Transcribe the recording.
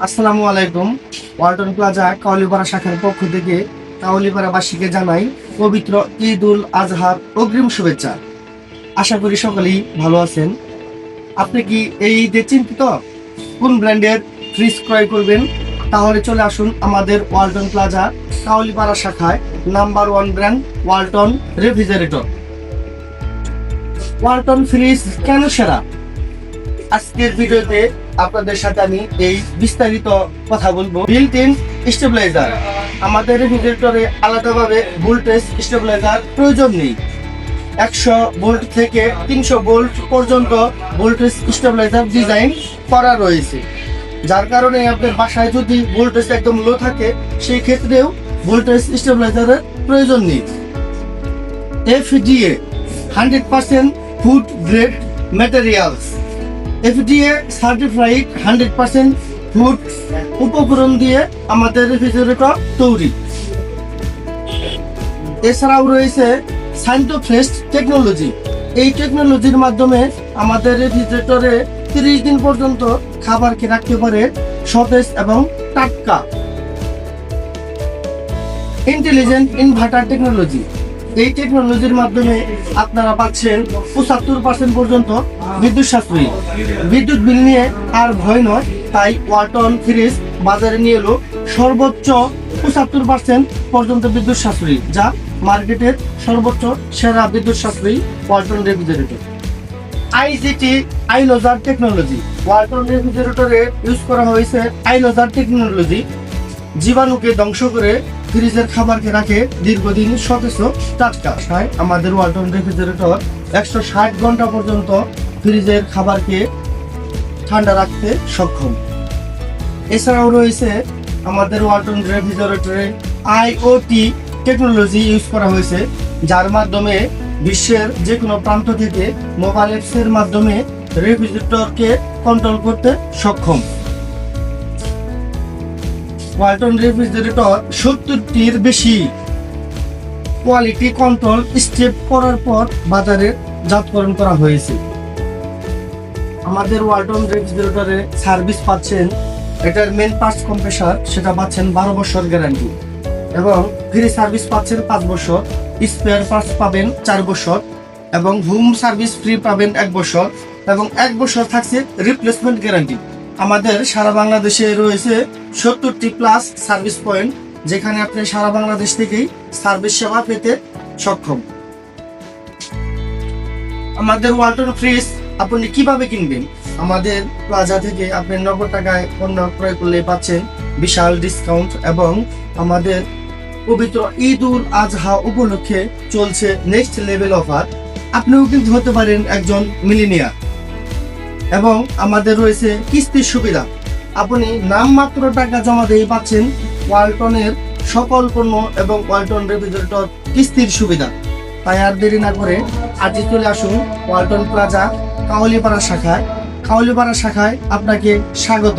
আসসালামু আলাইকুম। ওয়ালটন প্লাজা কাউলিপাড়া শাখার পক্ষ থেকে কাউলিপাড়াবাসীকে জানাই পবিত্র ঈদ উল আজহার অগ্রিম শুভেচ্ছা। আশা করি সকলেই ভালো আছেন। আপনি কি এই ঈদে চিন্তিত কোন ব্র্যান্ডের ফ্রিজ ক্রয় করবেন? তাহলে চলে আসুন আমাদের ওয়ালটন প্লাজা কাউলিপাড়া শাখায়। Number 1 brand Walton refrigerator. Walton fridge কেন সেরা? আজকের ভিডিওতে আপনাদের সাথে আমি এই বিস্তারিত কথা বলবো। Built in stabiliser. আমাদের রেফ্রিজারেটরে আলাদাভাবে ভোল্টেজ স্টেবিলাইজার প্রয়োজন নেই। 100 ভোল্ট থেকে 300 ভোল্ট পর্যন্ত ভোল্টেজ স্টেবিলাইজার ডিজাইন করা রয়েছে, যার কারণে আপনার বাসায় যদি ভোল্টেজ একদম লো থাকে সেই ক্ষেত্রেও ভোল্টেজ স্টেবিলাইজারের প্রয়োজন নেই। FDA 100% food grade materials. FDA certified 100% food উপকরণ দিয়ে আমাদের রেফ্রিজারেটর তৈরি। এছাড়াও রয়েছে সাইন্টোফ্রেস্ট টেকনোলজি। এই টেকনোলজির মাধ্যমে আমাদের রেফ্রিজারেটরে 30 দিন পর্যন্ত খাবারকে রাখতে পারে সতেজ এবং টাটকা। Intelligent inverter technology. এই টেকনোলজির মাধ্যমে আপনারা পাচ্ছেন 75% পর্যন্ত বিদ্যুৎ সাশ্রয়ী। বিদ্যুৎ বিল নিয়ে আর ভয় নয়, তাই ওয়ালটন ফ্রিজ বাজারে নিয়ে এলো সর্বোচ্চ 75% পর্যন্ত বিদ্যুৎ সাশ্রয়ী, যা মার্কেটের সর্বোচ্চ সেরা বিদ্যুৎ সাশ্রয়ী Walton refrigerator. IGT আইনোজার technology. Walton রেফ্রিজারেটরে use করা হয়েছে আইনোজার টেকনোলজি। জীবাণুকে ধ্বংস করে ফ্রিজের খাবারকে রাখে দীর্ঘদিন সতেজ টাটকা। আমাদের ওয়ালটন রেফ্রিজারেটর 160 ঘন্টা পর্যন্ত ফ্রিজের খাবারকে ঠান্ডা রাখতে সক্ষম। এছাড়াও রয়েছে আমাদের ওয়ালটন রেফ্রিজারেটরে আইওটি টেকনোলজি ইউজ করা হয়েছে, যার মাধ্যমে বিশ্বের যে কোনো প্রান্ত থেকে মোবাইল অ্যাপসের মাধ্যমে রেফ্রিজারেটরকে কন্ট্রোল করতে সক্ষম। ওয়ালটন রেফ্রিজারেটর 70টির বেশি কোয়ালিটি কন্ট্রোল স্টেপ করার পর বাজারে জাতকরণ করা হয়েছে। আমাদের ওয়ালটন রেফ্রিজারেটরে সার্ভিস পাচ্ছেন, এটার মেন পার্টস কম্প্রেসার সেটা পাচ্ছেন 12 বছর গ্যারান্টি, এবং ফ্রি সার্ভিস পাচ্ছেন 5 বছর, স্পেয়ার পার্টস পাবেন 4 বছর, এবং হোম সার্ভিস ফ্রি পাবেন 1 বছর, এবং 1 বছর থাকছে রিপ্লেসমেন্ট গ্যারান্টি। আমাদের সারা বাংলাদেশে রয়েছে 70টি প্লাস সার্ভিস পয়েন্ট, যেখানে আপনি সারা বাংলাদেশ থেকেই সার্ভিস সেবা পেতে সক্ষম। আমাদের ওয়ালটন ফ্রিজ আপনি কিভাবে কিনবেন? আমাদের প্লাজা থেকে আপনি 90 টাকায় পণ্য ক্রয় করলে পাচ্ছেন বিশাল ডিসকাউন্ট, এবং আমাদের পবিত্র ঈদ উল আজহা উপলক্ষে চলছে নেক্সট লেভেল অফার। আপনিও কিন্তু হতে পারেন একজন মিলিনিয়ার। এবং আমাদের রয়েছে কিস্তির সুবিধা। আপনি নামমাত্র টাকা জমা দিয়ে পাচ্ছেন ওয়ালটনের সকল পণ্য এবং ওয়ালটন রেফ্রিজারেটর কিস্তির সুবিধা। তাই আর দেরি না করে আজই চলে আসুন ওয়ালটন প্লাজা কাউলিপাড়া শাখায়। কাউলিপাড়া শাখায় আপনাকে স্বাগত।